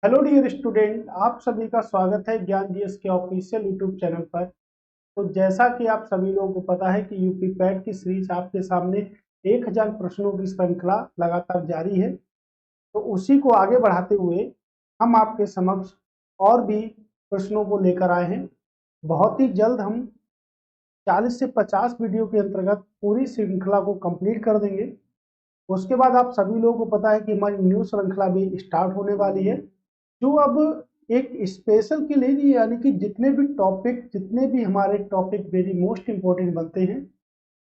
Hello dear student, आप सभी का स्वागत है ज्ञान जीएस के ऑफिशियल यूट्यूब चैनल पर। तो जैसा कि आप सभी लोगों को पता है कि यूपी पैट की सीरीज आपके सामने 1000 प्रश्नों की श्रृंखला लगातार जारी है। तो उसी को आगे बढ़ाते हुए हम आपके समक्ष और भी प्रश्नों को लेकर आए हैं। बहुत ही जल्द हम 40 से 50 वीडियो के अंतर्गत पूरी श्रृंखला को कंप्लीट कर देंगे। उसके बाद आप सभी लोगों को पता है कि हमारी न्यू श्रृंखला भी स्टार्ट होने वाली है, जो अब एक स्पेशल के लिए नहीं, यानी कि जितने भी हमारे टॉपिक वेरी मोस्ट इंपॉर्टेंट बनते हैं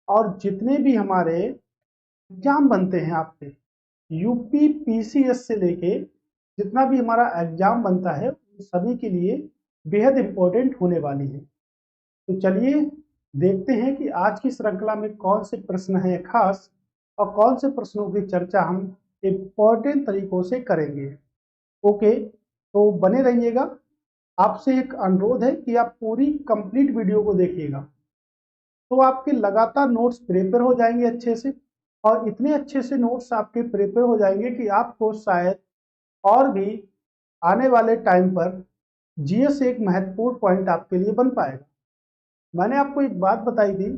और जितने भी हमारे एग्जाम बनते हैं आपके यूपी पीसीएस से लेके जितना भी हमारा एग्जाम बनता है उन सभी के लिए बेहद इंपॉर्टेंट होने वाली है। तो चलिए देखते हैं कि आज की श्रृंखला में कौन से प्रश्न हैं खास और कौन से प्रश्नों की चर्चा हम इम्पोर्टेंट तरीकों से करेंगे। ओके, तो बने रहिएगा। आपसे एक अनुरोध है कि आप पूरी कंप्लीट वीडियो को देखिएगा, तो आपके लगातार नोट्स प्रिपेयर हो जाएंगे अच्छे से, और इतने अच्छे से नोट्स आपके प्रिपेयर हो जाएंगे कि आपको शायद और भी आने वाले टाइम पर जीएस एक महत्वपूर्ण पॉइंट आपके लिए बन पाएगा। मैंने आपको एक बात बताई थी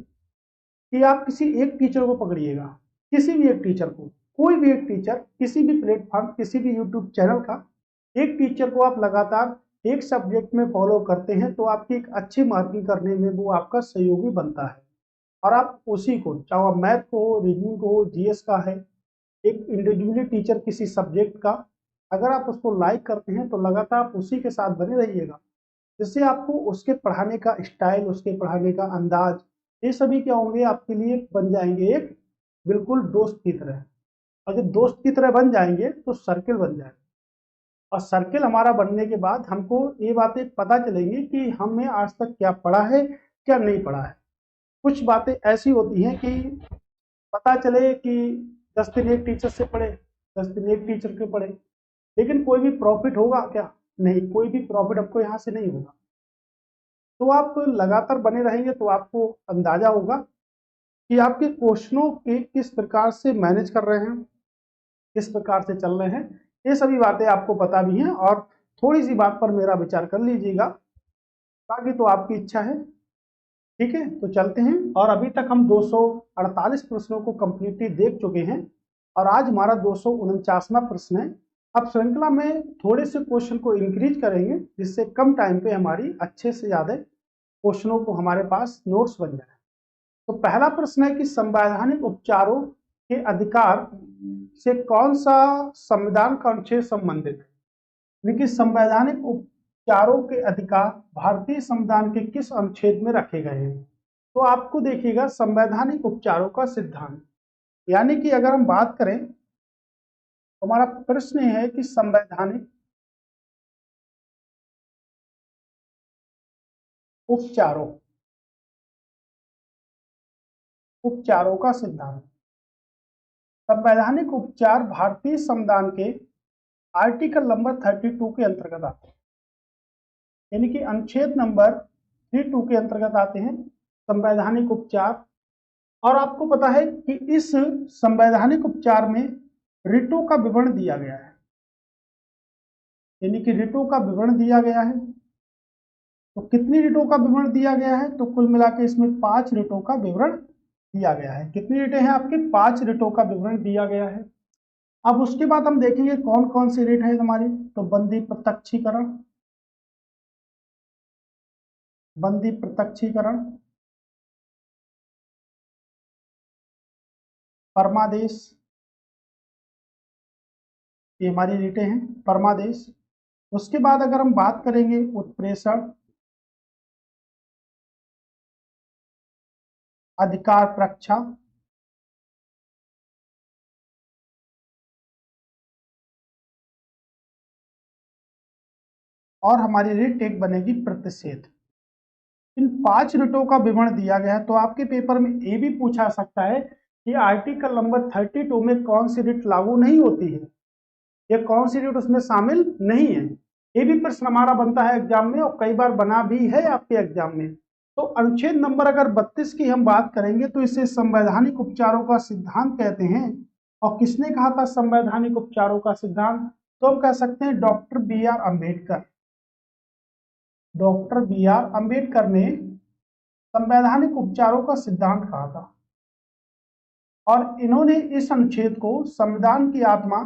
कि आप किसी एक टीचर को पकड़िएगा, किसी भी एक टीचर को, कोई भी एक टीचर, किसी भी प्लेटफॉर्म, किसी भी यूट्यूब चैनल का एक टीचर को आप लगातार एक सब्जेक्ट में फॉलो करते हैं तो आपकी एक अच्छी मार्किंग करने में वो आपका सहयोगी बनता है। और आप उसी को, चाहे मैथ को हो, रीजनिंग को हो, जीएस का है, एक इंडिविजुअली टीचर किसी सब्जेक्ट का, अगर आप उसको लाइक करते हैं तो लगातार आप उसी के साथ बने रहिएगा, जिससे आपको उसके पढ़ाने का स्टाइल, उसके पढ़ाने का अंदाज, ये सभी क्या होंगे, आपके लिए बन जाएंगे एक बिल्कुल दोस्त की तरह। और जब दोस्त की तरह बन जाएंगे तो सर्किल बन जाएगा, और सर्किल हमारा बनने के बाद हमको ये बातें पता चलेंगी कि हमने आज तक क्या पढ़ा है, क्या नहीं पढ़ा है। कुछ बातें ऐसी होती हैं कि पता चले कि 10 दिन एक टीचर से पढ़े, 10 दिन एक टीचर के पढ़े, लेकिन कोई भी प्रॉफिट होगा क्या? नहीं, कोई भी प्रॉफिट आपको यहाँ से नहीं होगा। तो आप लगातार बने रहेंगे तो आपको अंदाजा होगा कि आपके क्वेश्चनों के किस प्रकार से मैनेज कर रहे हैं, किस प्रकार से चल रहे हैं। ये सभी बातें आपको पता भी हैं, और थोड़ी सी बात पर मेरा विचार कर लीजिएगा, बाकी तो आपकी इच्छा है। ठीक है, तो चलते हैं। और अभी तक हम 248 प्रश्नों को कंप्लीटली देख चुके हैं, और आज हमारा 249वां प्रश्न है। अब श्रृंखला में थोड़े से क्वेश्चन को इंक्रीज करेंगे, जिससे कम टाइम पे हमारी अच्छे से ज्यादा क्वेश्चनों को हमारे पास नोट्स बन जाए। तो पहला प्रश्न है कि संवैधानिक उपचारों के अधिकार से कौन सा संविधान का अनुच्छेद संबंधित है? यानी कि संवैधानिक उपचारों के अधिकार भारतीय संविधान के किस अनुच्छेद में रखे गए हैं? तो आपको देखिएगा, संवैधानिक उपचारों का सिद्धांत, यानी कि अगर हम बात करें तो हमारा प्रश्न है कि संवैधानिक उपचारों उपचारों का सिद्धांत। संवैधानिक उपचार भारतीय संविधान के आर्टिकल नंबर 32 के अंतर्गत आते हैं, यानी कि अनुच्छेद नंबर 32 के अंतर्गत आते हैं संवैधानिक उपचार। और आपको पता है कि इस संवैधानिक उपचार में रिटों का विवरण दिया गया है, यानी कि रिटों का विवरण दिया गया है। तो कितनी रिटों का विवरण दिया गया है? तो कुल मिला के इसमें 5 रिटों का विवरण दिया गया है। कितनी रिटें हैं आपके? 5 रिटों का विवरण दिया गया है। अब उसके बाद हम देखेंगे कौन कौन सी रिट है हमारी। तो बंदी प्रत्यक्षीकरण, परमादेश, ये हमारी रिटें हैं, परमादेश। उसके बाद अगर हम बात करेंगे उत्प्रेषण, अधिकार प्रक्षा, और हमारी रिट एक बनेगी प्रतिषेध। इन 5 रिटों का विवरण दिया गया है। तो आपके पेपर में ये भी पूछा सकता है कि आर्टिकल नंबर 32 में कौन सी रिट लागू नहीं होती है, या कौन सी रिट उसमें शामिल नहीं है। ये भी प्रश्न हमारा बनता है एग्जाम में, और कई बार बना भी है आपके एग्जाम में। तो अनुच्छेद नंबर अगर 32 की हम बात करेंगे तो इसे संवैधानिक उपचारों का सिद्धांत कहते हैं। और किसने कहा था संवैधानिक उपचारों का सिद्धांत? तो हम कह सकते हैं doctor B R Ambedkar. Doctor B R Ambedkar ने संवैधानिक उपचारों का सिद्धांत कहा था और इन्होंने इस अनुच्छेद को संविधान की आत्मा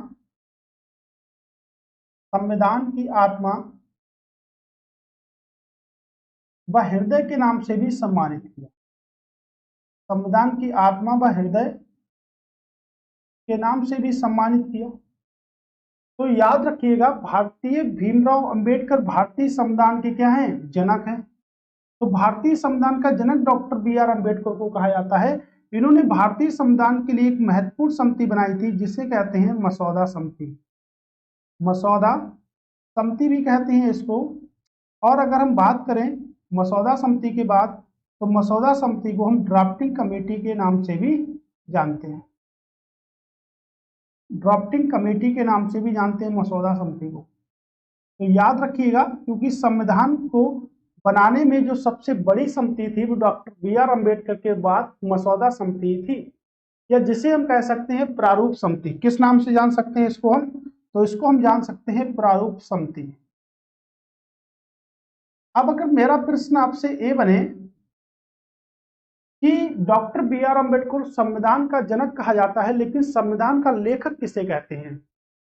व हृदय के नाम से भी सम्मानित किया। संविधान की आत्मा व हृदय के नाम से भी सम्मानित किया। तो याद रखिएगा, भारतीय भीमराव अंबेडकर भारतीय संविधान के क्या हैं, जनक हैं। तो भारतीय संविधान का जनक डॉक्टर बी आर अम्बेडकर को कहा जाता है। इन्होंने भारतीय संविधान के लिए एक महत्वपूर्ण समिति बनाई थी जिसे कहते हैं मसौदा समिति। मसौदा समिति भी कहते हैं इसको। और अगर हम बात करें मसौदा समिति के बाद, तो मसौदा समिति को हम ड्राफ्टिंग कमेटी के नाम से भी जानते हैं। ड्राफ्टिंग कमेटी के नाम से भी जानते हैं मसौदा समिति को। तो याद रखिएगा, क्योंकि संविधान को बनाने में जो सबसे बड़ी समिति थी वो डॉक्टर बी आर अम्बेडकर के बाद मसौदा समिति थी, या जिसे हम कह सकते हैं प्रारूप समिति। किस नाम से जान सकते हैं इसको हम, तो इसको हम जान सकते हैं प्रारूप समिति। अब अगर मेरा प्रश्न आपसे ये बने कि डॉक्टर बी आर अम्बेडकर संविधान का जनक कहा जाता है, लेकिन संविधान का लेखक किसे कहते हैं,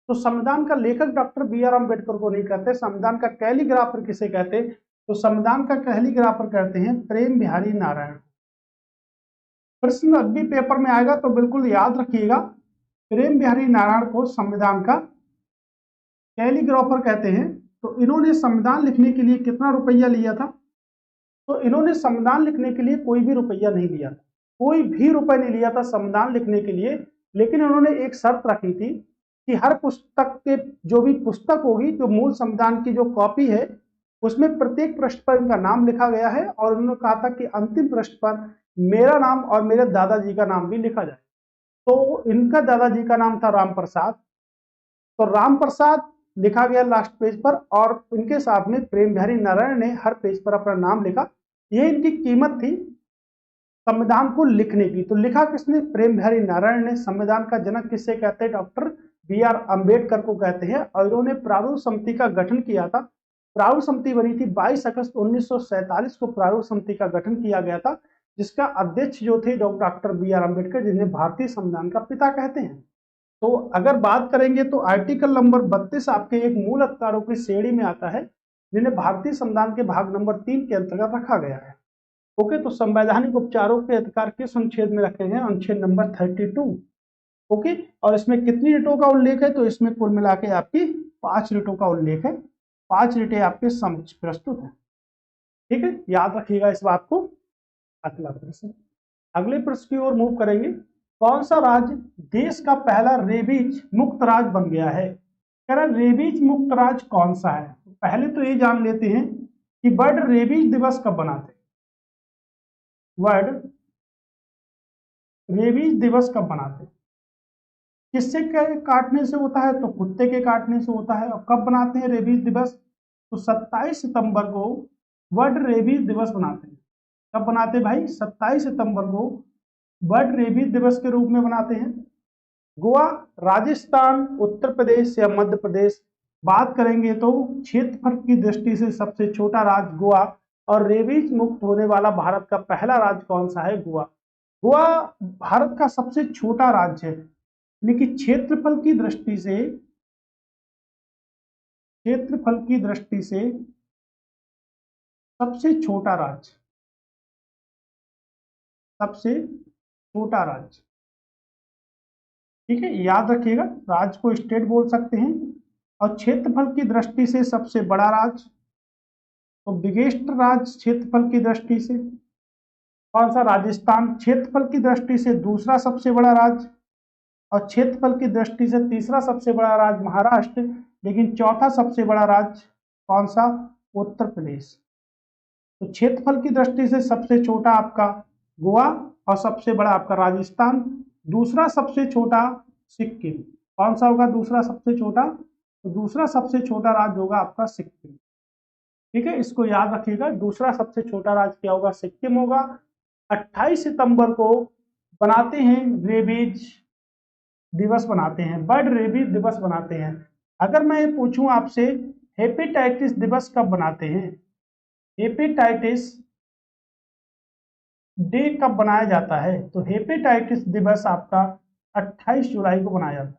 तो संविधान का लेखक डॉक्टर बी आर अम्बेडकर को नहीं कहते। संविधान का कैलीग्राफर किसे कहते हैं, तो संविधान का कैलीग्राफर कहते हैं प्रेम बिहारी नारायण। प्रश्न अब भी पेपर में आएगा तो बिल्कुल याद रखिएगा, प्रेम बिहारी नारायण को संविधान का कैलीग्राफर कहते हैं। तो इन्होंने संविधान लिखने के लिए कितना रुपया लिया था, तो इन्होंने संविधान लिखने के लिए कोई भी रुपया नहीं लिया था, कोई भी रुपया नहीं लिया था संविधान लिखने के लिए। लेकिन उन्होंने एक शर्त रखी थी कि हर पुस्तक के जो भी पुस्तक होगी, जो मूल संविधान की जो कॉपी है, उसमें प्रत्येक पृष्ठ पर इनका नाम लिखा गया है। और उन्होंने कहा था कि अंतिम पृष्ठ पर मेरा नाम और मेरे दादाजी का नाम भी लिखा जाए। तो इनका दादाजी का नाम था राम प्रसाद, तो राम प्रसाद लिखा गया लास्ट पेज पर, और इनके साथ में प्रेम बिहारी नारायण ने हर पेज पर अपना नाम लिखा। ये इनकी कीमत थी संविधान को लिखने की। तो लिखा किसने, प्रेम बिहारी नारायण ने। संविधान का जनक किससे कहते हैं, डॉक्टर बी आर अम्बेडकर को कहते हैं। और इन्होंने प्रारूप समिति का गठन किया था। प्रारूप समिति बनी थी 22 अगस्त 1947 को प्रारूप समिति का गठन किया गया था, जिसका अध्यक्ष जो थे डॉक्टर बी आर अम्बेडकर, जिन्हें भारतीय संविधान का पिता कहते हैं। तो अगर बात करेंगे तो आर्टिकल नंबर 32 आपके एक मूल अधिकारों की श्रेणी में आता है, जिन्हें भारतीय संविधान के भाग नंबर 3 के अंतर्गत रखा गया है। ओके, तो संवैधानिक उपचारों के अधिकार किस अनुच्छेद में रखे हैं, अनुच्छेद नंबर 32। ओके, और इसमें कितनी रिटों का उल्लेख है, तो इसमें कुल मिला के आपकी 5 रिटों का उल्लेख है। 5 रिटें आपके समक्ष प्रस्तुत है। ठीक है, याद रखिएगा इस बात को। अगला प्रश्न, अगले प्रश्न की ओर मूव करेंगे। कौन सा राज्य देश का पहला रेबीज मुक्त राज्य बन गया है, कह रहा रेबीज मुक्त राज्य कौन सा है। पहले तो ये जान लेते हैं कि वर्ल्ड रेबीज दिवस कब मनाते हैं। वर्ल्ड रेबीज दिवस कब मनाते हैं, किससे काटने से होता है, तो कुत्ते के काटने से होता है। और कब बनाते हैं रेबीज दिवस, तो 27 सितंबर को वर्ल्ड रेबीज दिवस मनाते हैं। कब बनाते हैं भाई, 27 सितंबर को वर्ल्ड रेबीज दिवस के रूप में बनाते हैं। गोवा, राजस्थान, उत्तर प्रदेश या मध्य प्रदेश। बात करेंगे तो क्षेत्रफल की दृष्टि से सबसे छोटा राज्य गोवा, और रेबीज मुक्त होने वाला भारत का पहला राज्य कौन सा है, गोवा। गोवा भारत का सबसे छोटा राज्य है, लेकिन क्षेत्रफल की दृष्टि से सबसे छोटा राज्य, सबसे छोटा राज्य। ठीक है, याद रखिएगा, राज्य को स्टेट बोल सकते हैं। और क्षेत्रफल की दृष्टि से सबसे बड़ा राज्य, तो बिगेस्ट राज्य क्षेत्रफल की दृष्टि से कौन सा, राजस्थान। क्षेत्रफल की दृष्टि से दूसरा सबसे बड़ा राज्य, और क्षेत्रफल की दृष्टि से तीसरा सबसे बड़ा राज्य महाराष्ट्र। लेकिन चौथा सबसे बड़ा राज्य कौन सा, उत्तर प्रदेश। तो क्षेत्रफल की दृष्टि से सबसे छोटा आपका गोवा, और सबसे बड़ा आपका राजस्थान। दूसरा सबसे छोटा सिक्किम। कौन सा होगा दूसरा सबसे छोटा, तो दूसरा सबसे छोटा राज्य होगा आपका सिक्किम। ठीक है, इसको याद रखिएगा, दूसरा सबसे छोटा राज्य क्या होगा, सिक्किम होगा। 28 सितंबर को बनाते हैं रेबीज दिवस, बनाते हैं वर्ल्ड रेबीज दिवस बनाते हैं। अगर मैं ये पूछूं आपसे हेपेटाइटिस दिवस कब बनाते हैं, हेपेटाइटिस डे कब बनाया जाता है, तो हेपेटाइटिस दिवस आपका 28 जुलाई को बनाया जाता है।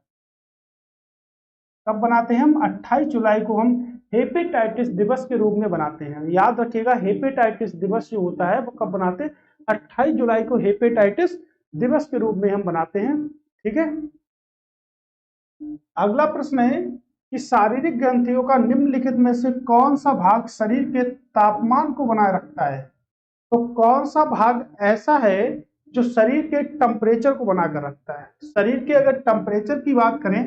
कब बनाते हैं हम, 28 जुलाई को हम हेपेटाइटिस दिवस के रूप में बनाते हैं। याद रखिएगा, हेपेटाइटिस दिवस जो होता है वो कब बनाते हैं, 28 जुलाई को हेपेटाइटिस दिवस के रूप में हम बनाते हैं। ठीक है, अगला प्रश्न है कि शारीरिक ग्रंथियों का निम्नलिखित में से कौन सा भाग शरीर के तापमान को बनाए रखता है, तो कौन सा भाग ऐसा है जो शरीर के टेम्परेचर को बनाकर रखता है। शरीर के अगर टेम्परेचर की बात करें,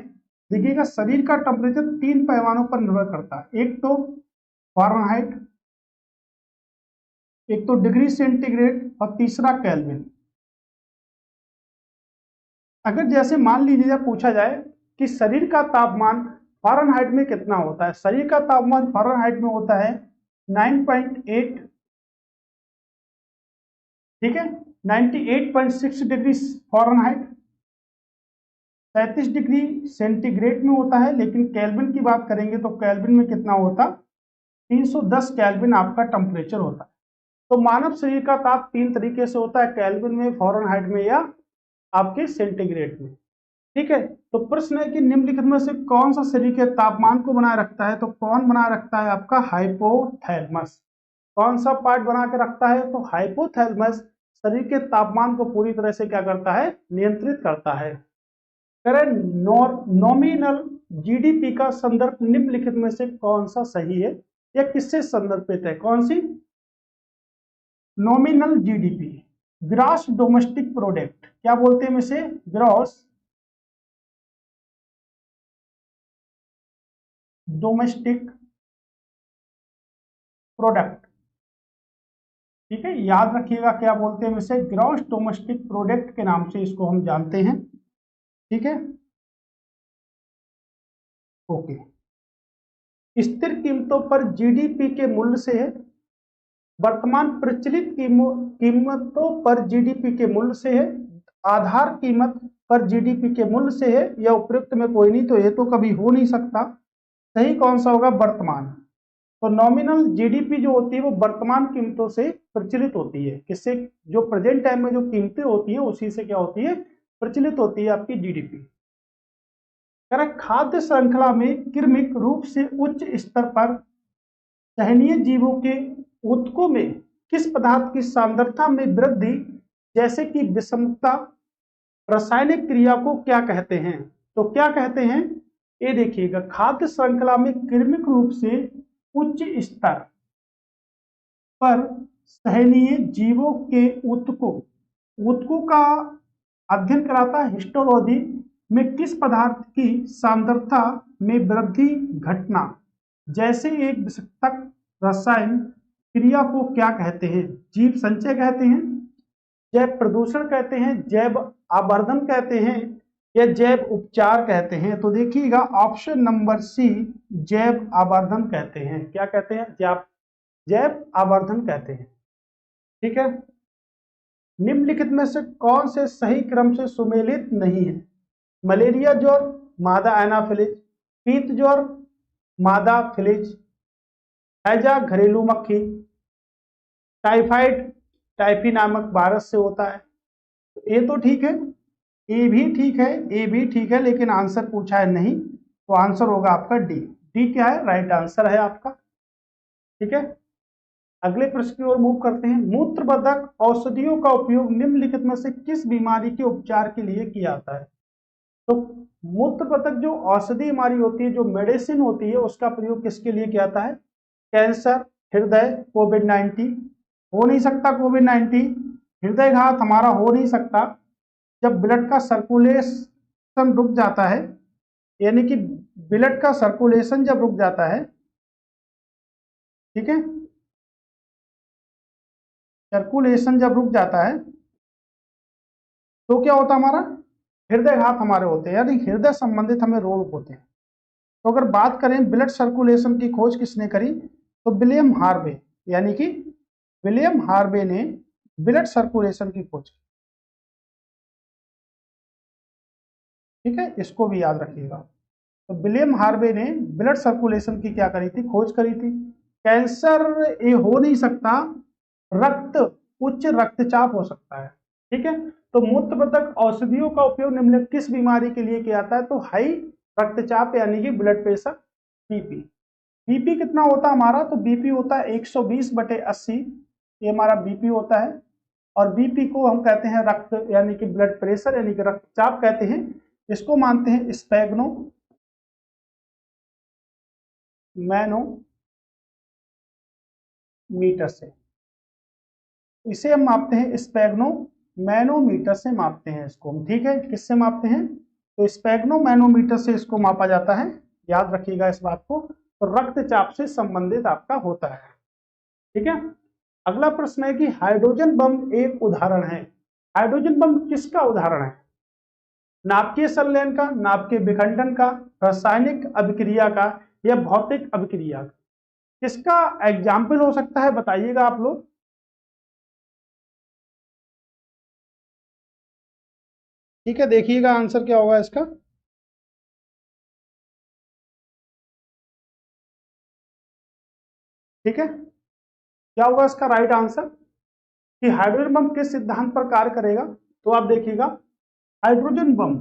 देखिएगा शरीर का टेम्परेचर 3 पैमानों पर निर्भर करता है। एक तो फ़ारेनहाइट, एक तो डिग्री सेंटीग्रेड और तीसरा केल्विन। अगर जैसे मान लीजिए पूछा जाए कि शरीर का तापमान फ़ारेनहाइट में कितना होता है, शरीर का तापमान फ़ारेनहाइट में होता है 9.8, ठीक है, 98.6 डिग्री फ़ारेनहाइट, 37 डिग्री सेंटीग्रेड में होता है। लेकिन केल्विन की बात करेंगे तो केल्विन में कितना होता, 310 केल्विन आपका टेम्परेचर होता है। तो मानव शरीर का ताप 3 तरीके से होता है, केल्विन में, फ़ारेनहाइट में या आपके सेंटीग्रेड में। ठीक है, तो प्रश्न है कि निम्नलिखित में से कौन सा शरीर के तापमान को बनाए रखता है, तो कौन बनाए रखता है, आपका हाइपोथैलेमस। कौन सा पार्ट बना के रखता है, तो हाइपोथैलेमस शरीर के तापमान को पूरी तरह से क्या करता है, नियंत्रित करता है। करें नॉमिनल जीडीपी का संदर्भ निम्नलिखित में से कौन सा सही है, या किससे संदर्भित है, कौन सी, nominal GDP, gross domestic product, क्या बोलते हैं इसे, ग्रॉस डोमेस्टिक प्रोडक्ट। ठीक है, याद रखिएगा क्या बोलते हैं इसे, ग्रॉस डोमेस्टिक प्रोडक्ट के नाम से इसको हम जानते हैं। ठीक है, ओके। स्थिर कीमतों पर जीडीपी के मूल्य से है, वर्तमान प्रचलित कीमतों पर जीडीपी के मूल्य से है, आधार कीमत पर जीडीपी के मूल्य से है, या उपयुक्त में कोई नहीं, तो ये तो कभी हो नहीं सकता। सही कौन सा होगा, वर्तमान। तो नॉमिनल जीडीपी जो होती है वो वर्तमान कीमतों से प्रचलित होती है, किससे, जो प्रेजेंट टाइम में जो कीमतें होती है उसी से क्या होती है, प्रचलित होती है आपकी जीडीपी। खाद्य श्रृंखला में क्रमिक रूप से उच्च स्तर पर सहनीय जीवों के ऊतकों में किस पदार्थ की सांद्रता में वृद्धि, जैसे कि विषमता, रासायनिक क्रिया को क्या कहते हैं, तो क्या कहते हैं, ये देखिएगा, खाद्य श्रृंखला में क्रमिक रूप से उच्च स्तर पर सहनीय जीवों के ऊतकों का अध्ययन कराता है हिस्टोलॉजी में किस पदार्थ की सांद्रता में वृद्धि घटना, जैसे एक विषाक्तक रसायन क्रिया को क्या कहते हैं, जीव संचय कहते हैं, जैव प्रदूषण कहते हैं, जैव आवर्धन कहते हैं, या जैव उपचार कहते हैं। तो देखिएगा ऑप्शन नंबर सी, जैव आवर्धन कहते हैं। क्या कहते हैं, जैव आवर्धन कहते हैं। ठीक है, निम्नलिखित में से कौन से सही क्रम से सुमेलित नहीं है, मलेरिया ज्वर, मादा एनाफिलिज, पीत ज्वर, मादा फिलिज, हैजा घरेलू मक्खी, टाइफाइड टाइफी नामक वायरस से होता है। ये तो ठीक है, ए भी ठीक है, ए भी ठीक है, लेकिन आंसर पूछा है नहीं, तो आंसर होगा आपका डी। डी क्या है, राइट आंसर है आपका। ठीक है, अगले प्रश्न की ओर मूव करते हैं। मूत्रवर्धक औषधियों का उपयोग निम्नलिखित में से किस बीमारी के उपचार के लिए किया जाता है, तो मूत्रवर्धक जो औषधि हमारी होती है, जो मेडिसिन होती है, उसका प्रयोग किसके लिए किया जाता है, कैंसर, हृदय, कोविड-19, हो नहीं सकता कोविड-19, हृदय घात हमारा हो नहीं सकता, जब ब्लड का सर्कुलेशन रुक जाता है, यानी कि ब्लड का सर्कुलेशन जब रुक जाता है, ठीक है, सर्कुलेशन जब रुक जाता है तो क्या होता है, हमारा हृदय घात हमारे होते हैं, यानी हृदय संबंधित हमें रोग होते हैं। तो अगर बात करें ब्लड सर्कुलेशन की खोज किसने करी, तो विलियम हार्वे, यानी कि विलियम हार्वे ने ब्लड सर्कुलेशन की खोज की। ठीक है, इसको भी याद रखिएगा। तो विलियम हार्वे ने ब्लड सर्कुलेशन की क्या करी थी, खोज करी थी। कैंसर ये हो नहीं सकता, रक्त उच्च रक्तचाप हो सकता है, ठीक है। तो मूत्रवर्धक औषधियों का उपयोग निम्नलिखित किस बीमारी के लिए किया जाता है, तो हाई रक्तचाप यानी कि ब्लड प्रेशर, बीपी। बीपी कितना होता है हमारा, तो बीपी होता है 120/80, ये हमारा बीपी होता है। और बीपी को हम कहते हैं रक्त यानी कि ब्लड प्रेशर यानी कि रक्तचाप कहते हैं। इसको मानते हैं स्पेग्नो मैनोमीटर से, इसे हम मापते हैं स्पेग्नो मैनोमीटर से मापते हैं इसको हम, ठीक है। किससे मापते हैं, तो स्पेग्नो मैनोमीटर से इसको मापा जाता है, याद रखिएगा इस बात को। तो रक्तचाप से संबंधित आपका होता है, ठीक है। अगला प्रश्न है कि हाइड्रोजन बम एक उदाहरण है। हाइड्रोजन बम किसका उदाहरण है, नाभिकीय संलयन का, नाभिकीय विखंडन का, रासायनिक अभिक्रिया का, या भौतिक अभिक्रिया का, किसका एग्जाम्पल हो सकता है, बताइएगा आप लोग। ठीक है, देखिएगा आंसर क्या होगा इसका। ठीक है, क्या होगा इसका राइट आंसर कि हाइड्रोजन बम किस सिद्धांत पर कार्य करेगा। तो आप देखिएगा हाइड्रोजन बम,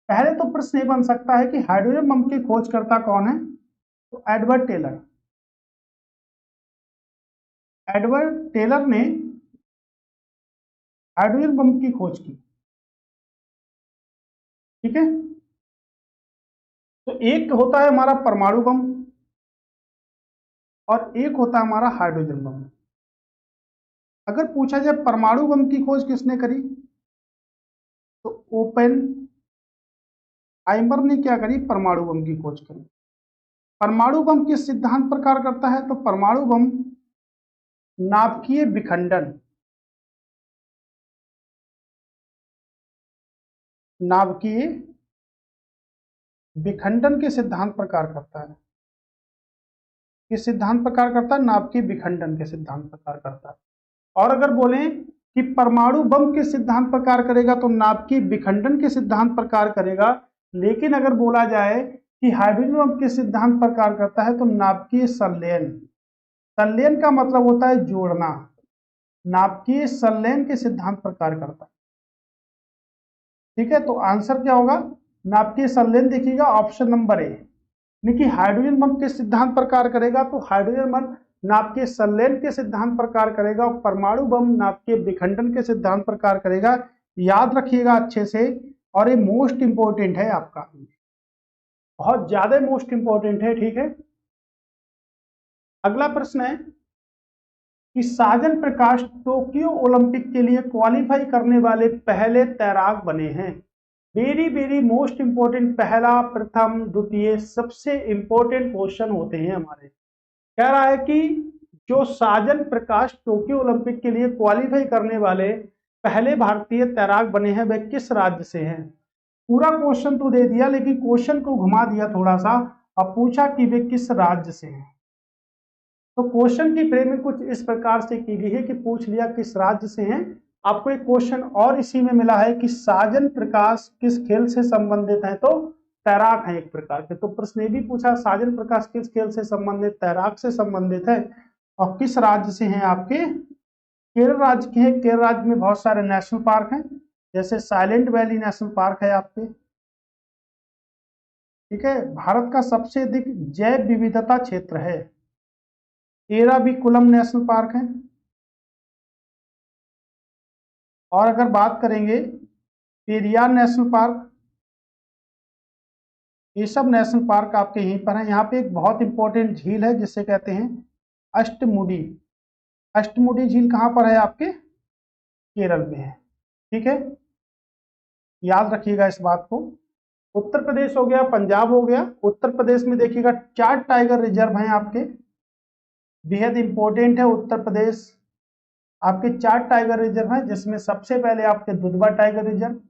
पहले तो प्रश्न ये बन सकता है कि हाइड्रोजन बम की खोजकर्ता कौन है, तो एडवर्ड टेलर। एडवर्ड टेलर ने हाइड्रोजन बम की खोज की, ठीक है। तो एक होता है हमारा परमाणु बम और एक होता है हमारा हाइड्रोजन बम। अगर पूछा जाए परमाणु बम की खोज किसने करी, तो ओपन आइमर ने क्या करी, परमाणु बम की खोज करी। परमाणु बम किस सिद्धांत पर कार्य करता है, तो परमाणु बम नाभिकीय विखंडन, नाभिकीय विखंडन के सिद्धांत पर कार्य करता है। किस सिद्धांत पर कार्य करता है, नाभिकीय विखंडन के सिद्धांत पर कार्य करता है। और अगर बोलें कि परमाणु बम के सिद्धांत पर कार्य करेगा, तो नाभिकीय विखंडन के सिद्धांत पर कार्य करेगा। लेकिन अगर बोला जाए कि हाइड्रोजन बम के सिद्धांत पर कार्य करता है, तो नाभिकीय संलयन, संलयन का मतलब होता है जोड़ना, नाभिकीय संलयन के सिद्धांत पर कार्य करता है, ठीक है। तो आंसर क्या होगा, नाभिकीय संलयन, देखिएगा ऑप्शन नंबर ए। देखिए हाइड्रोजन बम किस सिद्धांत पर कार्य करेगा, तो हाइड्रोजन बम नाभिकीय संलयन के सिद्धांत पर कार्य करेगा और परमाणु बम नाभिकीय विखंडन के सिद्धांत पर कार्य करेगा। याद रखिएगा अच्छे से, और ये मोस्ट इंपोर्टेंट है आपका, बहुत ज्यादा मोस्ट इंपोर्टेंट है, ठीक है। अगला प्रश्न है कि साजन प्रकाश टोक्यो ओलंपिक के लिए क्वालिफाई करने वाले पहले तैराक बने हैं। वेरी वेरी मोस्ट इंपोर्टेंट, पहला प्रथम द्वितीय सबसे इंपोर्टेंट क्वेश्चन होते हैं हमारे। कह रहा है कि जो साजन प्रकाश टोक्यो ओलंपिक के लिए क्वालिफाई करने वाले पहले भारतीय तैराक बने हैं, वे किस राज्य से हैं। पूरा क्वेश्चन तो दे दिया, लेकिन क्वेश्चन को घुमा दिया थोड़ा सा, अब पूछा कि वे किस राज्य से हैं। तो क्वेश्चन की फ्रेमिंग कुछ इस प्रकार से की गई है कि पूछ लिया किस राज्य से हैं। आपको एक क्वेश्चन और इसी में मिला है कि साजन प्रकाश किस खेल से संबंधित है, तो तैराक है एक प्रकार के। तो प्रश्न ये भी पूछा साजन प्रकाश किस खेल से संबंधित, तैराक से संबंधित है, और किस राज्य से हैं, आपके केरल राज्य के हैं। केरल राज्य में बहुत सारे नेशनल पार्क हैं, जैसे साइलेंट वैली नेशनल पार्क है आपके, ठीक है। भारत का सबसे अधिक जैव विविधता क्षेत्र है, एराविकुलम नेशनल पार्क है। और अगर बात करेंगे पेरियार नेशनल पार्क, ये सब नेशनल पार्क आपके यहीं पर है। यहाँ पे एक बहुत इंपॉर्टेंट झील है जिसे कहते हैं अष्टमुडी। अष्टमुडी झील कहाँ पर है, आपके केरल में है, ठीक है। याद रखिएगा इस बात को। उत्तर प्रदेश हो गया, पंजाब हो गया। उत्तर प्रदेश में देखिएगा 4 टाइगर रिजर्व हैं आपके, बेहद इंपॉर्टेंट है उत्तर प्रदेश। आपके 4 टाइगर रिजर्व हैं, जिसमें सबसे पहले आपके दुधवा टाइगर रिजर्व,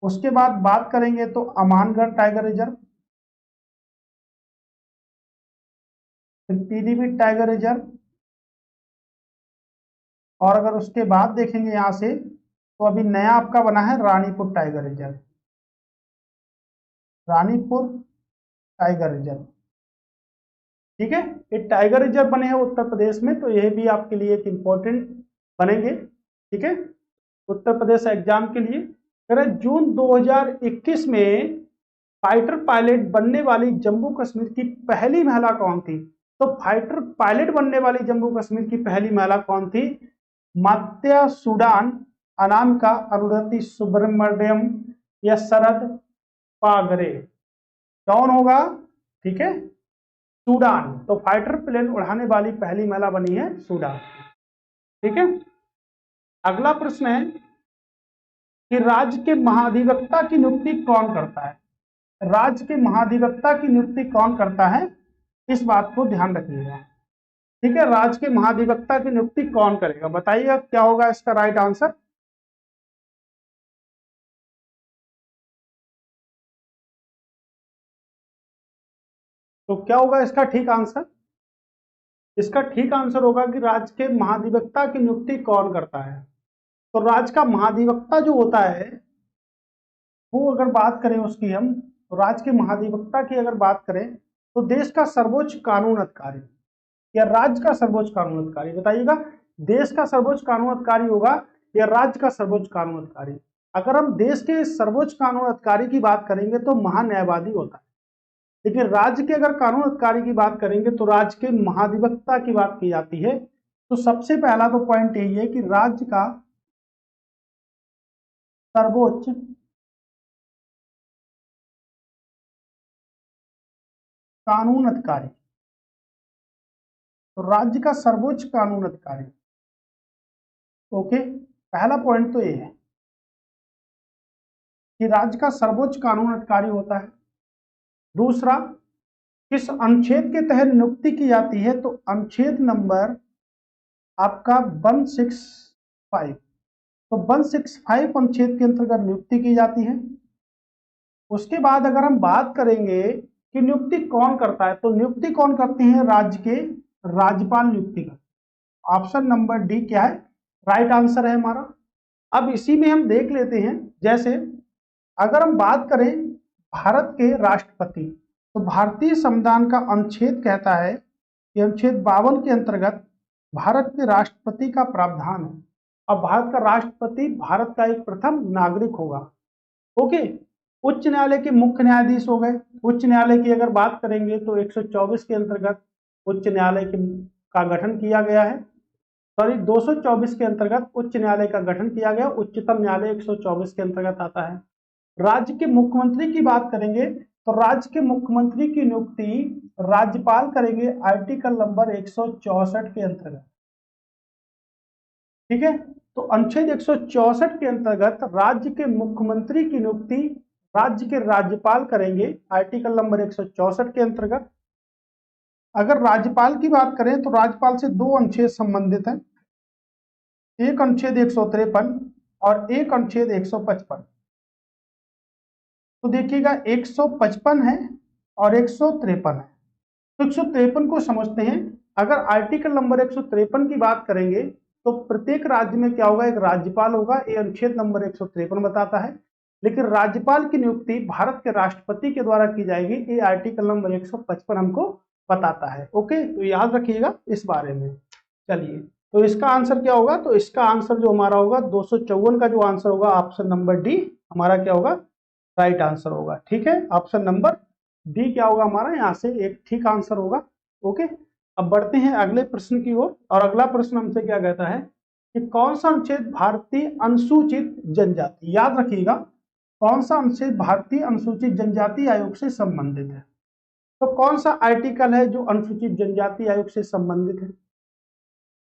उसके बाद बात करेंगे तो अमानगढ़ टाइगर रिजर्व, फिर पीलीभीत टाइगर रिजर्व, और अगर उसके बाद देखेंगे यहाँ से तो अभी नया आपका बना है Ranipur tiger reserve, Ranipur tiger reserve. ठीक है, ये टाइगर रिजर्व बने हैं उत्तर प्रदेश में, तो यह भी आपके लिए एक इम्पोर्टेंट बनेंगे। ठीक है, उत्तर प्रदेश एग्जाम के लिए। कह रहे जून 2021 में फाइटर पायलट बनने वाली जम्मू कश्मीर की पहली महिला कौन थी? तो फाइटर पायलट बनने वाली जम्मू कश्मीर की पहली महिला कौन थी? मात्या सूडान, अनामिका अरुंधति सुब्रमण्यम या शरद पागरे, कौन होगा? ठीक है, सूडान। तो फाइटर प्लेन उड़ाने वाली पहली महिला बनी है सूडान। ठीक है, अगला प्रश्न है कि राज्य के महाधिवक्ता की नियुक्ति कौन करता है? राज्य के महाधिवक्ता की नियुक्ति कौन करता है, इस बात को ध्यान रखिएगा। ठीक है, राज्य के महाधिवक्ता की नियुक्ति कौन करेगा? बताइएगा क्या होगा इसका राइट आंसर। तो क्या होगा इसका ठीक आंसर? इसका ठीक आंसर होगा कि राज्य के महाधिवक्ता की नियुक्ति कौन करता है। तो राज्य का महाधिवक्ता जो होता है, वो अगर बात करें उसकी हम, तो राज्य के महाधिवक्ता की अगर बात करें तो देश का सर्वोच्च कानून अधिकारी या राज्य का सर्वोच्च कानून अधिकारी, बताइएगा देश का सर्वोच्च कानून अधिकारी होगा या राज्य का सर्वोच्च कानून अधिकारी? अगर हम देश के सर्वोच्च कानून अधिकारी की बात करेंगे तो महान्यायवादी होता है, लेकिन राज्य के अगर कानून अधिकारी की बात करेंगे तो राज्य के महाधिवक्ता की बात की जाती है। तो सबसे पहला तो पॉइंट यही है कि राज्य का सर्वोच्च कानून अधिकारी, तो राज्य का सर्वोच्च कानून अधिकारी। ओके, पहला पॉइंट तो ये है कि राज्य का सर्वोच्च कानून अधिकारी होता है। दूसरा, किस अनुच्छेद के तहत नियुक्ति की जाती है? तो अनुच्छेद नंबर आपका 165, तो 165 अनुच्छेद के अंतर्गत नियुक्ति की जाती है। उसके बाद अगर हम बात करेंगे कि नियुक्ति कौन करता है, तो नियुक्ति कौन करते हैं? राज्य के राज्यपाल नियुक्ति करते। ऑप्शन नंबर डी क्या है? राइट आंसर है हमारा। अब इसी में हम देख लेते हैं, जैसे अगर हम बात करें भारत के राष्ट्रपति, तो भारतीय संविधान का अनुच्छेद कहता है कि अनुच्छेद 52 के अंतर्गत भारत के राष्ट्रपति का प्रावधान है। अब भारत का राष्ट्रपति भारत का एक प्रथम नागरिक होगा। ओके, उच्च न्यायालय के मुख्य न्यायाधीश हो गए। उच्च न्यायालय की अगर बात करेंगे तो 124 के अंतर्गत उच्च न्यायालय का गठन किया गया है। सॉरी, 224 के अंतर्गत उच्च न्यायालय का गठन किया गया। उच्चतम न्यायालय 124 के अंतर्गत आता है। राज्य के मुख्यमंत्री की बात करेंगे तो राज्य के मुख्यमंत्री की नियुक्ति राज्यपाल करेंगे आर्टिकल नंबर 164 के अंतर्गत। ठीक है, तो अनुच्छेद 164 के अंतर्गत राज्य के मुख्यमंत्री की नियुक्ति राज्य के राज्यपाल करेंगे आर्टिकल नंबर 164 के अंतर्गत। अगर राज्यपाल की बात करें तो राज्यपाल से दो अनुच्छेद संबंधित हैं, एक अनुच्छेद 153 और एक अनुच्छेद 155। तो देखिएगा 155 है और 153 है। तो 153 को समझते हैं। अगर आर्टिकल नंबर 153 की बात करेंगे तो प्रत्येक राज्य में क्या होगा? एक राज्यपाल होगा, ये अनुच्छेद नंबर 153 बताता है। लेकिन राज्यपाल की नियुक्ति भारत के राष्ट्रपति के द्वारा की जाएगी, ये आर्टिकल नंबर 155 हमको बताता है। ओके, तो याद रखिएगा इस बारे में। चलिए, तो इसका आंसर क्या होगा? तो इसका आंसर जो हमारा होगा 254 का जो आंसर होगा ऑप्शन नंबर डी हमारा क्या होगा? राइट आंसर होगा। ठीक है, ऑप्शन नंबर डी क्या होगा हमारा? यहाँ से एक ठीक आंसर होगा। ओके, अब बढ़ते हैं अगले प्रश्न की ओर। और अगला प्रश्न हमसे क्या कहता है कि कौन सा अनुच्छेद भारतीय अनुसूचित जनजाति, याद रखिएगा कौन सा अनुच्छेद भारतीय अनुसूचित जनजाति आयोग से संबंधित है? तो कौन सा आर्टिकल है जो अनुसूचित जनजाति आयोग से संबंधित है?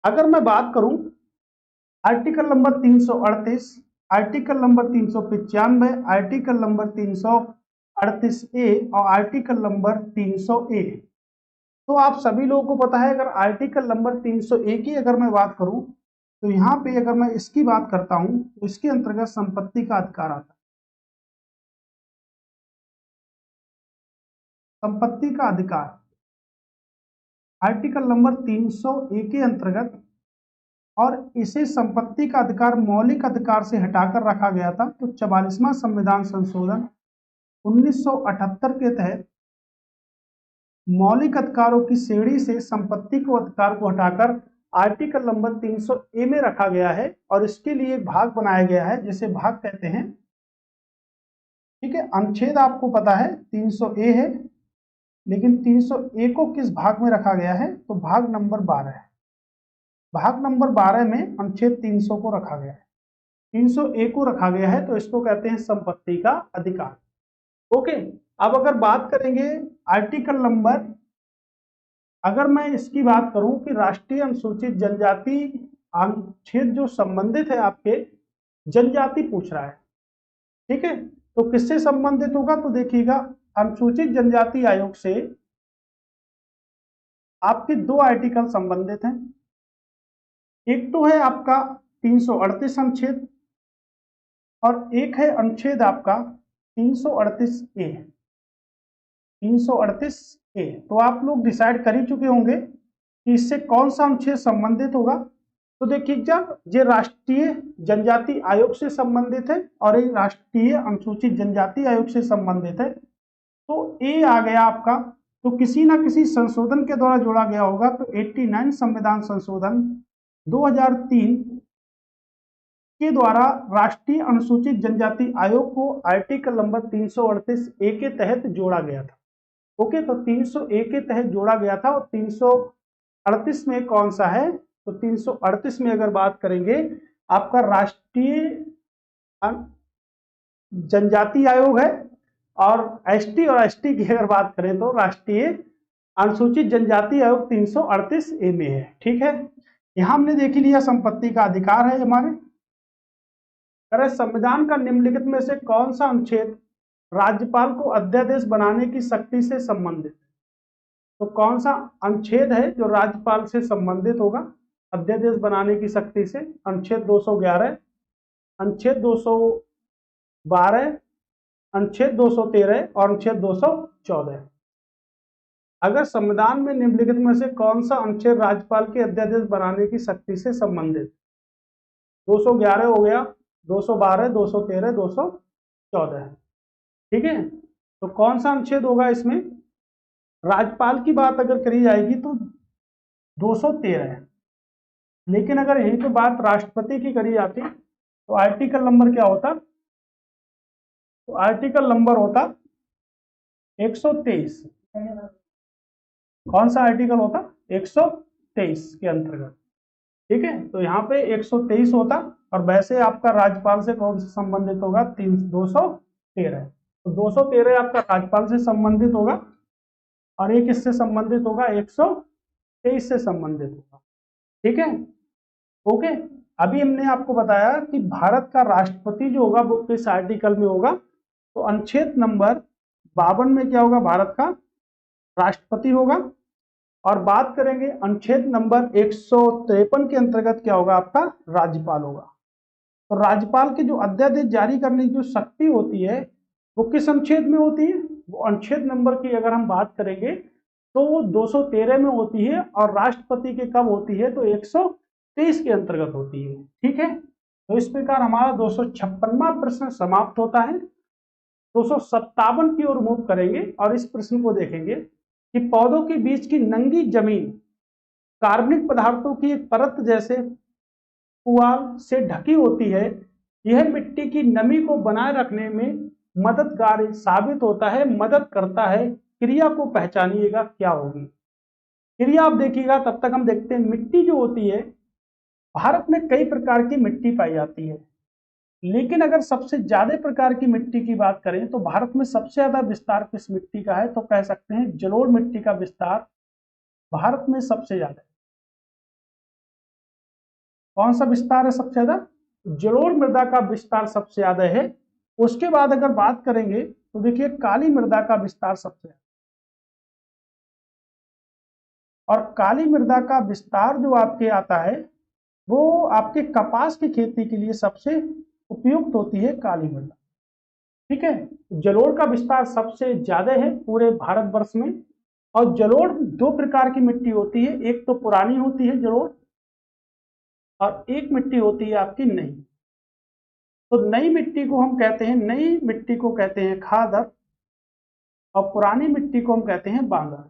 अगर मैं बात करूं article number 338, article number 395, article number 338 ए और आर्टिकल नंबर 300 ए, तो आप सभी लोगों को पता है। अगर आर्टिकल नंबर 300 ए की अगर मैं बात करूं तो यहाँ पे अगर मैं इसकी बात करता हूं तो इसके अंतर्गत संपत्ति का अधिकार आता है। संपत्ति का अधिकार आर्टिकल नंबर 300 ए के अंतर्गत और इसे संपत्ति का अधिकार मौलिक अधिकार से हटाकर रखा गया था। तो 44वां संविधान संशोधन 1978 के तहत मौलिक अधिकारों की श्रेणी से संपत्ति को अधिकार को हटाकर आर्टिकल नंबर 300A में रखा गया है और इसके लिए एक भाग बनाया गया है जिसे भाग कहते हैं। ठीक है, अनुच्छेद आपको पता है 300A है, लेकिन 300A को किस भाग में रखा गया है? तो भाग नंबर 12 है। भाग नंबर 12 में अनुच्छेद 300 को रखा गया है, 300A को रखा गया है, तो इसको कहते हैं संपत्ति का अधिकार। ओके, अब अगर बात करेंगे आर्टिकल नंबर, अगर मैं इसकी बात करूं कि राष्ट्रीय अनुसूचित जनजाति अनुच्छेद जो संबंधित है आपके जनजाति पूछ रहा है, ठीक है, तो किससे संबंधित होगा? तो देखिएगा अनुसूचित जनजाति आयोग से आपके 2 आर्टिकल संबंधित हैं। एक तो है आपका 338 अनुच्छेद और एक है अनुच्छेद आपका 338A। 338A तो आप लोग डिसाइड कर ही चुके होंगे कि इससे कौन सा अनुच्छेद संबंधित होगा। तो देखिए, जब ये राष्ट्रीय जनजाति आयोग से संबंधित है और ये राष्ट्रीय अनुसूचित जनजाति आयोग से संबंधित है, तो ए आ गया आपका, तो किसी ना किसी संशोधन के द्वारा जोड़ा गया होगा। तो 89 संविधान संशोधन 2003 के द्वारा राष्ट्रीय अनुसूचित जनजाति आयोग को आर्टिकल नंबर 338A के तहत जोड़ा गया था। ओके, तो 300A के तहत जोड़ा गया था। और 338 में कौन सा है? तो 338 में अगर बात करेंगे आपका राष्ट्रीय जनजाति आयोग है, और एसटी और एसटी की अगर बात करें तो राष्ट्रीय अनुसूचित जनजाति आयोग 338A में है। ठीक है, यहां हमने देख लिया संपत्ति का अधिकार है हमारे। संविधान का निम्नलिखित में से कौन सा अनुच्छेद राज्यपाल को अध्यादेश बनाने की शक्ति से संबंधित है? तो कौन सा अनुच्छेद है जो राज्यपाल से संबंधित होगा अध्यादेश बनाने की शक्ति से? अनुच्छेद 211, अनुच्छेद 212, अनुच्छेद 213 और अनुच्छेद 214। अगर संविधान में निम्नलिखित में से कौन सा अनुच्छेद राज्यपाल के अध्यादेश बनाने की शक्ति से संबंधित? 211 हो गया, 212, 213, 214। ठीक है, तो कौन सा अनुच्छेद होगा इसमें? राज्यपाल की बात अगर करी जाएगी तो 213 है, लेकिन अगर यहीं पे बात राष्ट्रपति की करी जाती तो आर्टिकल नंबर क्या होता? तो आर्टिकल नंबर होता 123। कौन सा आर्टिकल होता? 123 के अंतर्गत। ठीक है, तो यहाँ पे 123 होता। और वैसे आपका राज्यपाल से कौन से संबंधित होगा? 213। तो 213 आपका राज्यपाल से संबंधित होगा और एक किससे संबंधित होगा? 123 से संबंधित होगा। ठीक है, ओके। अभी हमने आपको बताया कि भारत का राष्ट्रपति जो होगा वो किस आर्टिकल में होगा? तो अनुच्छेद नंबर 52 में क्या होगा? भारत का राष्ट्रपति होगा। और बात करेंगे अनुच्छेद नंबर 153 के अंतर्गत क्या होगा? आपका राज्यपाल होगा। तो राज्यपाल के जो अध्यादेश जारी करने की जो शक्ति होती है वो किस अनुच्छेद में होती है? वो अनुच्छेद नंबर की अगर हम बात करेंगे तो वो 213 में होती है और राष्ट्रपति के कब होती है? तो 123 के अंतर्गत होती है। ठीक है, तो इस प्रकार हमारा 256वां प्रश्न समाप्त होता है। 257 की ओर मूव करेंगे और इस प्रश्न को देखेंगे कि पौधों के बीच की नंगी जमीन कार्बनिक पदार्थों की एक परत जैसे पुआल से ढकी होती है। यह मिट्टी की नमी को बनाए रखने में मददगार साबित होता है, मदद करता है। क्रिया को पहचानिएगा, क्या होगी क्रिया? आप देखिएगा, तब तक हम देखते हैं मिट्टी जो होती है, भारत में कई प्रकार की मिट्टी पाई जाती है, लेकिन अगर सबसे ज्यादा प्रकार की मिट्टी की बात करें तो भारत में सबसे ज्यादा विस्तार किस मिट्टी का है? तो कह सकते हैं जलोढ़ मिट्टी का विस्तार भारत में सबसे ज्यादा है। कौन सा विस्तार है सबसे ज्यादा? जलोढ़ मृदा का विस्तार सबसे ज्यादा है। उसके बाद अगर बात करेंगे तो देखिए काली मृदा का विस्तार सबसे ज्यादा, और काली मृदा का विस्तार जो आपके आता है वो आपके कपास की खेती के लिए सबसे उपयुक्त होती है काली मृदा। ठीक है, जलोढ़ का विस्तार सबसे ज्यादा है पूरे भारतवर्ष में। और जलोढ़ 2 प्रकार की मिट्टी होती है, एक तो पुरानी होती है जलोढ़ और एक मिट्टी होती है आपकी नई। तो नई मिट्टी को हम कहते हैं, नई मिट्टी को कहते हैं खादर, और पुरानी मिट्टी को हम कहते हैं बांगर।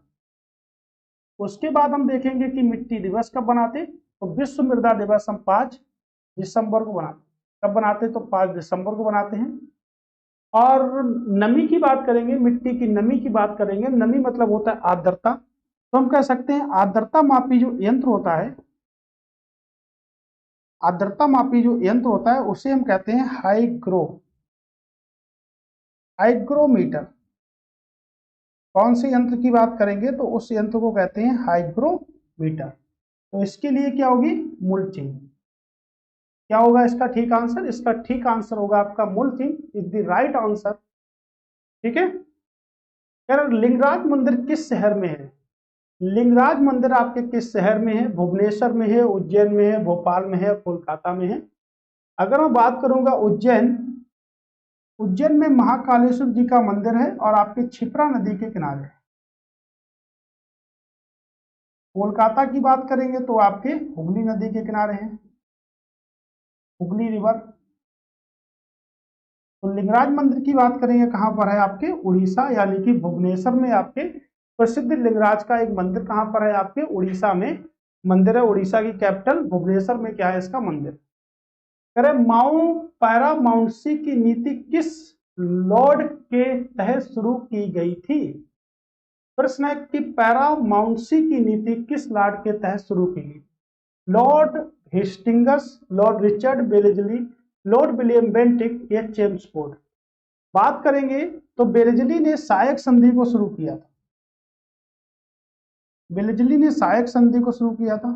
उसके बाद हम देखेंगे कि मिट्टी दिवस कब बनाते। तो विश्व मृदा दिवस हम 5 दिसंबर को बनाते। कब बनाते? तो 5 दिसंबर को बनाते हैं। और नमी की बात करेंगे, मिट्टी की नमी की बात करेंगे। नमी मतलब होता है आर्द्रता। तो हम कह सकते हैं आर्द्रता मापी जो यंत्र होता है, आर्द्रता मापी जो यंत्र होता है उसे हम कहते हैं हाइग्रोमीटर। कौन से यंत्र की बात करेंगे? तो उस यंत्र को कहते हैं हाइग्रोमीटर। तो इसके लिए क्या होगी? मुल्चिंग। क्या होगा इसका ठीक आंसर? इसका ठीक आंसर होगा आपका मुल्चिंग इज द राइट आंसर। ठीक है यार। लिंगराज मंदिर किस शहर में है? लिंगराज मंदिर आपके किस शहर में है? भुवनेश्वर में है, उज्जैन में है, भोपाल में है, कोलकाता में है। अगर मैं बात करूंगा उज्जैन, उज्जैन में महाकालेश्वर जी का मंदिर है और आपके क्षिप्रा नदी के किनारे है। कोलकाता की बात करेंगे तो आपके हुगली नदी के किनारे है, हुगली रिवर। तो लिंगराज मंदिर की बात करेंगे कहां पर है? आपके उड़ीसा, यानी कि भुवनेश्वर में आपके प्रसिद्ध लिंगराज का एक मंदिर कहां पर है? आपके उड़ीसा में मंदिर है। उड़ीसा की कैपिटल भुवनेश्वर में क्या है इसका मंदिर। करें माउ पैरामाउंसी की नीति किस लॉर्ड के तहत शुरू की गई थी? प्रश्न है कि पैरामाउंसी की नीति किस लॉर्ड के तहत शुरू की गई? लॉर्ड हेस्टिंगस, लॉर्ड रिचर्ड बेलेजली, लॉर्ड विलियम बेंटिक या चेम्सफोर्ड। बात करेंगे तो बेलेजली ने सहायक संधि को शुरू किया था। बेलेजली ने सहायक संधि को शुरू किया था।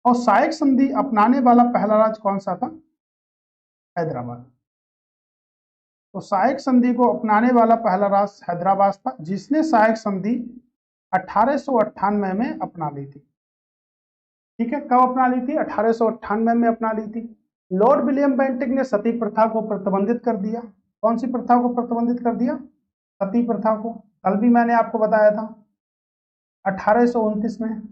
और सहायक संधि अपनाने वाला पहला राज्य कौन सा था? हैदराबाद। तो सहायक संधि को अपनाने वाला पहला राज्य हैदराबाद था, जिसने सहायक संधि 1898 में अपना ली थी। ठीक है, कब अपना ली थी? 1898 में अपना ली थी। लॉर्ड विलियम बेंटिक ने सती प्रथा को प्रतिबंधित कर दिया। कौन सी प्रथा को प्रतिबंधित कर दिया? सती प्रथा को। कल भी मैंने आपको बताया था 1829 में।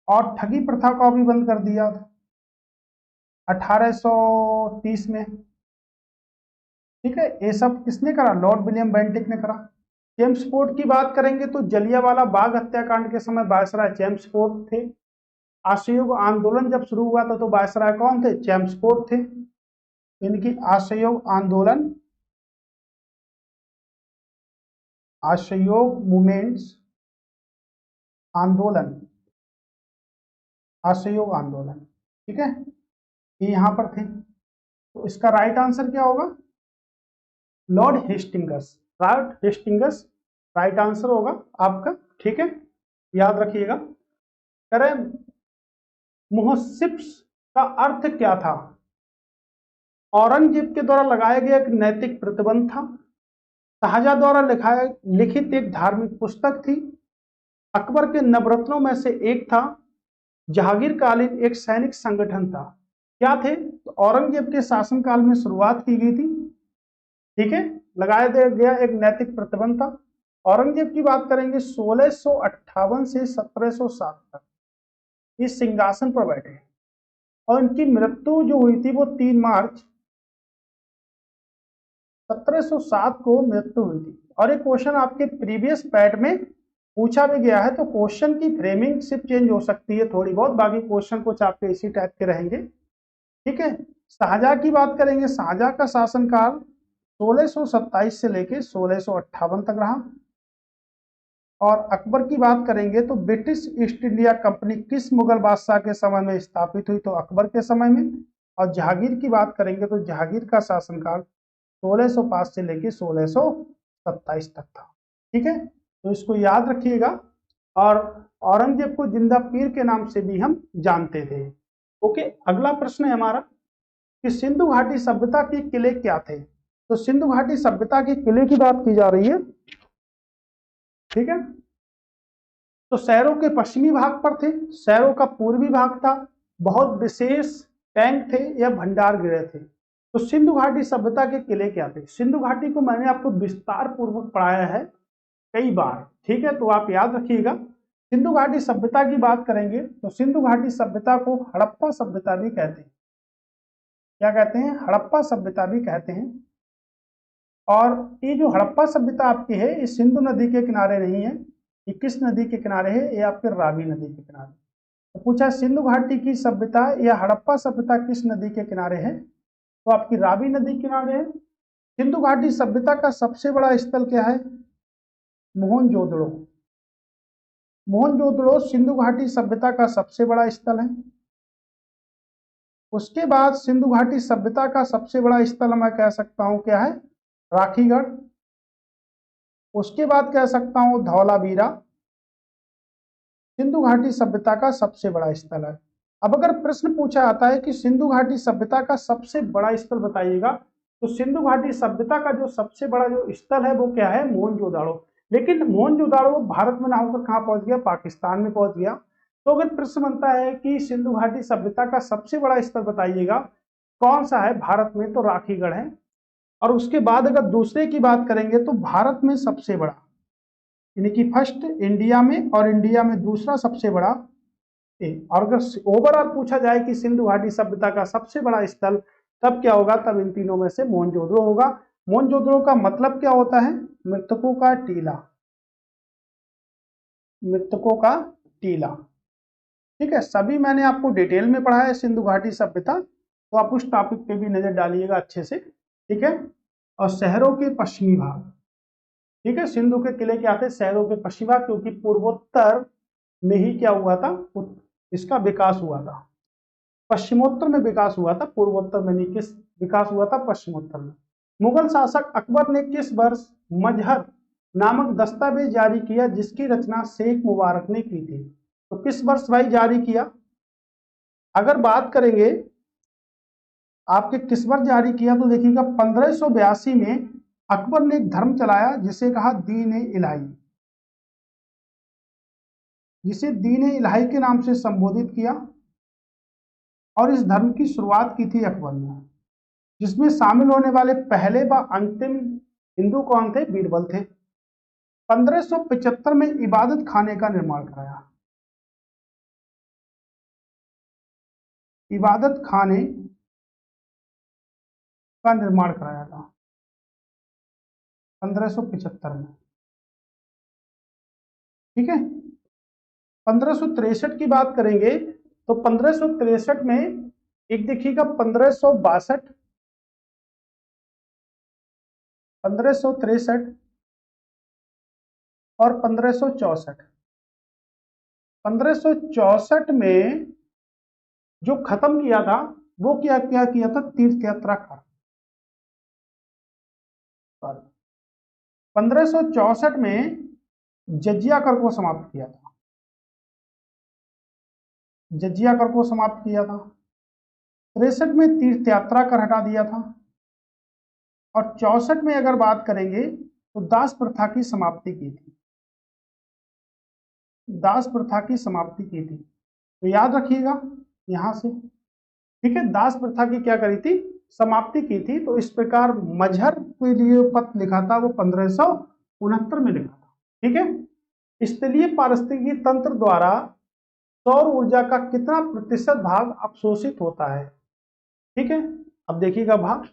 और ठगी प्रथा को भी बंद कर दिया 1830 में। ठीक है, ये सब किसने करा? लॉर्ड विलियम बेंटिक ने करा। चेम्सफोर्ड की बात करेंगे तो जलियांवाला बाग हत्याकांड के समय वायसराय चेम्सफोर्ड थे। असहयोग आंदोलन जब शुरू हुआ था तो वायसराय कौन थे? चेम्सफोर्ड थे। इनकी असहयोग आंदोलन, असहयोग मूवमेंट्स, आंदोलन, असहयोग आंदोलन, ठीक है, ये यहां पर थे। तो इसका राइट आंसर क्या होगा? Lord Hastings. Lord Hastings right answer होगा आपका। ठीक है, याद रखिएगा। करें मुहस्सिब्स का अर्थ क्या था? औरंगजेब के द्वारा लगाया गया एक नैतिक प्रतिबंध था, शाहजहां द्वारा लिखित एक धार्मिक पुस्तक थी, अकबर के नवरत्नों में से एक था, जहांगीरकालीन एक सैनिक संगठन था। क्या थे? तो औरंगजेब के शासनकाल में शुरुआत की गई थी। ठीक है, लगाया गया एक नैतिक प्रतिबंध था। औरंगजेब की बात करेंगे 1658 से 1707 तक इस सिंहासन पर बैठे और इनकी मृत्यु जो हुई थी वो 3 मार्च 1707 को मृत्यु हुई थी। और एक क्वेश्चन आपके प्रीवियस पैड में पूछा भी गया है, तो क्वेश्चन की फ्रेमिंग सिर्फ चेंज हो सकती है थोड़ी बहुत, बाकी क्वेश्चन कुछ आपके इसी टाइप के रहेंगे। ठीक है, शाहजहां की बात करेंगे। शाहजहां का शासनकाल 1627 से लेके 1658 तक रहा। और अकबर की बात करेंगे तो ब्रिटिश ईस्ट इंडिया कंपनी किस मुगल बादशाह के समय में स्थापित हुई? तो अकबर के समय में। और जहांगीर की बात करेंगे तो जहांगीर का शासनकाल 1605 से लेके 1627 तक था। ठीक है, तो इसको याद रखिएगा। और औरंगजेब को जिंदा पीर के नाम से भी हम जानते थे। ओके, अगला प्रश्न है हमारा कि सिंधु घाटी सभ्यता के किले क्या थे? तो सिंधु घाटी सभ्यता के किले की बात की जा रही है। ठीक है, तो शहरों के पश्चिमी भाग पर थे, शहरों का पूर्वी भाग था, बहुत विशेष टैंक थे या भंडार गृह थे। तो सिंधु घाटी सभ्यता के किले क्या थे? सिंधु घाटी को मैंने आपको विस्तार पूर्वक पढ़ाया है कई बार। ठीक है, तो आप याद रखिएगा सिंधु घाटी सभ्यता की बात करेंगे तो सिंधु घाटी सभ्यता को हड़प्पा सभ्यता भी कहते हैं। क्या कहते हैं? हड़प्पा सभ्यता भी कहते हैं। और ये जो हड़प्पा सभ्यता आपकी है ये सिंधु नदी के किनारे नहीं है, ये किस नदी के किनारे है? ये आपके रावी नदी के किनारे। तो पूछा सिंधु घाटी की सभ्यता या हड़प्पा सभ्यता किस नदी के किनारे है? तो आपकी रावी नदी के किनारे है। सिंधु घाटी सभ्यता का सबसे बड़ा स्थल क्या है? मोहनजोदड़ो। मोहनजोदड़ो सिंधु घाटी सभ्यता का सबसे बड़ा स्थल है। उसके बाद सिंधु घाटी सभ्यता का सबसे बड़ा स्थल मैं कह सकता हूं क्या है? राखीगढ़। उसके बाद कह सकता हूं धौलावीरा सिंधु घाटी सभ्यता का सबसे बड़ा स्थल है। अब अगर प्रश्न पूछा आता है कि सिंधु घाटी सभ्यता का सबसे बड़ा स्थल बताइएगा, तो सिंधु घाटी सभ्यता का जो सबसे बड़ा जो स्थल है वो क्या है? मोहनजोदाड़ो। लेकिन मोहनजोदाड़ो भारत में ना होकर कहाँ पहुंच गया? पाकिस्तान में पहुंच गया। तो अगर प्रश्न बनता है कि सिंधु घाटी सभ्यता का सबसे बड़ा स्थल बताइएगा, कौन सा है भारत में? तो राखीगढ़ है। और उसके बाद अगर दूसरे की बात करेंगे तो भारत में सबसे बड़ा, यानी कि फर्स्ट इंडिया में और इंडिया में दूसरा सबसे बड़ा। और अगर ओवरऑल पूछा जाए कि सिंधु घाटी सभ्यता का सबसे बड़ा स्थल, तब क्या होगा? तब इन तीनों में से मोहनजोदड़ो होगा। मोहनजोदड़ो का मतलब क्या होता है? मृतकों का टीला। मृतकों का टीला। ठीक है, सभी मैंने आपको डिटेल में पढ़ाया है सिंधु घाटी सभ्यता, तो आप उस टॉपिक पे भी नजर डालिएगा अच्छे से। ठीक है, और शहरों के पश्चिमी भाग, ठीक है, सिंधु के किले क्या थे? शहरों के पश्चिमी भाग, क्योंकि पूर्वोत्तर में ही क्या हुआ था? इसका विकास हुआ था। पश्चिमोत्तर में विकास हुआ था, पूर्वोत्तर में नहीं। किस विकास हुआ था? पश्चिमोत्तर में। मुगल शासक अकबर ने किस वर्ष मजहर नामक दस्तावेज जारी किया जिसकी रचना शेख मुबारक ने की थी? तो किस वर्ष भाई जारी किया? अगर बात करेंगे आपके किस वर्ष जारी किया, तो देखिएगा 1582 में अकबर ने एक धर्म चलाया जिसे कहा दीन इलाही, जिसे दीन इलाही के नाम से संबोधित किया। और इस धर्म की शुरुआत की थी अकबर ने, जिसमें शामिल होने वाले पहले व अंतिम हिंदू कौन थे? बीरबल थे। 1575 में इबादत खाने का निर्माण कराया। इबादत खाने का निर्माण कराया था 1575 में। ठीक है, 1563 की बात करेंगे तो 1563 में एक देखिएगा 1562, 1563 और 1564। 1564 में जो खत्म किया था वो क्या क्या किया था? तीर्थ यात्रा का। 1564 में जजिया कर को समाप्त किया था। जजिया कर को समाप्त किया था। 63 में तीर्थ यात्रा कर हटा दिया था। और 64 में अगर बात करेंगे तो दास प्रथा की समाप्ति की थी। दास प्रथा की समाप्ति की थी, तो याद रखिएगा यहां से। ठीक है, दास प्रथा की क्या करी थी? समाप्ति की थी। तो इस प्रकार मजहर के लिए पत्र लिखा था वो 1569 में लिखा था। ठीक है, स्थलीय पारिस्थितिकी तंत्र द्वारा सौर ऊर्जा का कितना प्रतिशत भाग अवशोषित होता है? ठीक है, अब देखिएगा भाग।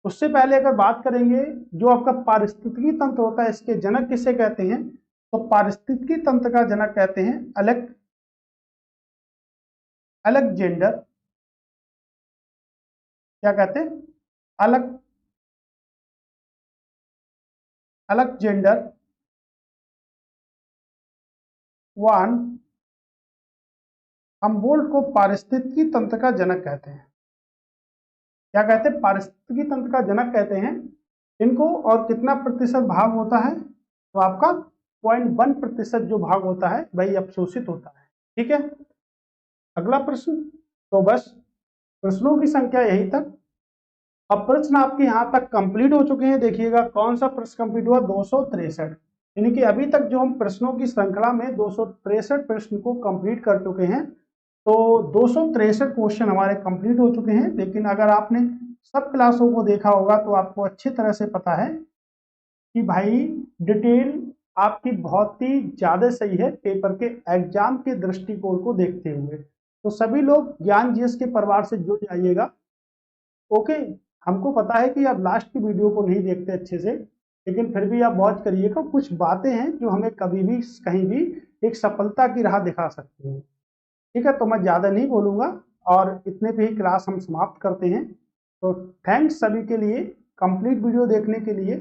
उससे पहले अगर बात करेंगे जो आपका पारिस्थितिकी तंत्र होता है, इसके जनक किसे कहते हैं? तो पारिस्थितिकी तंत्र का जनक कहते हैं अलेक्जेंडर। क्या कहते हैं? अलेक्जेंडर वन हमबोल्ट को पारिस्थितिकी तंत्र का जनक कहते हैं। क्या कहते हैं? पारिस्थितिकी तंत्र का जनक कहते हैं इनको। और कितना प्रतिशत भाग होता है? तो आपका 0.1% जो भाग होता है वही अवशोषित होता है। ठीक है, अगला प्रश्न। तो बस प्रश्नों की संख्या यही तक। अब प्रश्न आपके यहां तक कंप्लीट हो चुके हैं। देखिएगा कौन सा प्रश्न कंप्लीट हुआ? 263, यानी कि अभी तक जो हम प्रश्नों की श्रृंखला में 263 प्रश्न को कंप्लीट कर चुके हैं। तो 263 क्वेश्चन हमारे कंप्लीट हो चुके हैं। लेकिन अगर आपने सब क्लासों को देखा होगा तो आपको अच्छी तरह से पता है कि भाई डिटेल आपकी बहुत ही ज्यादा सही है पेपर के एग्जाम के दृष्टिकोण को देखते हुए। तो सभी लोग ज्ञान जीएस के परिवार से जुड़ जाइएगा। ओके, हमको पता है कि आप लास्ट की वीडियो को नहीं देखते अच्छे से, लेकिन फिर भी आप वॉच करिएगा। कुछ बातें हैं जो हमें कभी भी कहीं भी एक सफलता की राह दिखा सकती हैं। ठीक है, तो मैं ज़्यादा नहीं बोलूँगा और इतने पे ही क्लास हम समाप्त करते हैं। तो थैंक्स सभी के लिए कंप्लीट वीडियो देखने के लिए।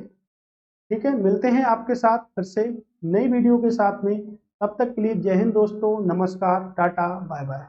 ठीक है, मिलते हैं आपके साथ फिर से नई वीडियो के साथ में। तब तक के लिए जय हिंद दोस्तों, नमस्कार, टाटा, बाय बाय।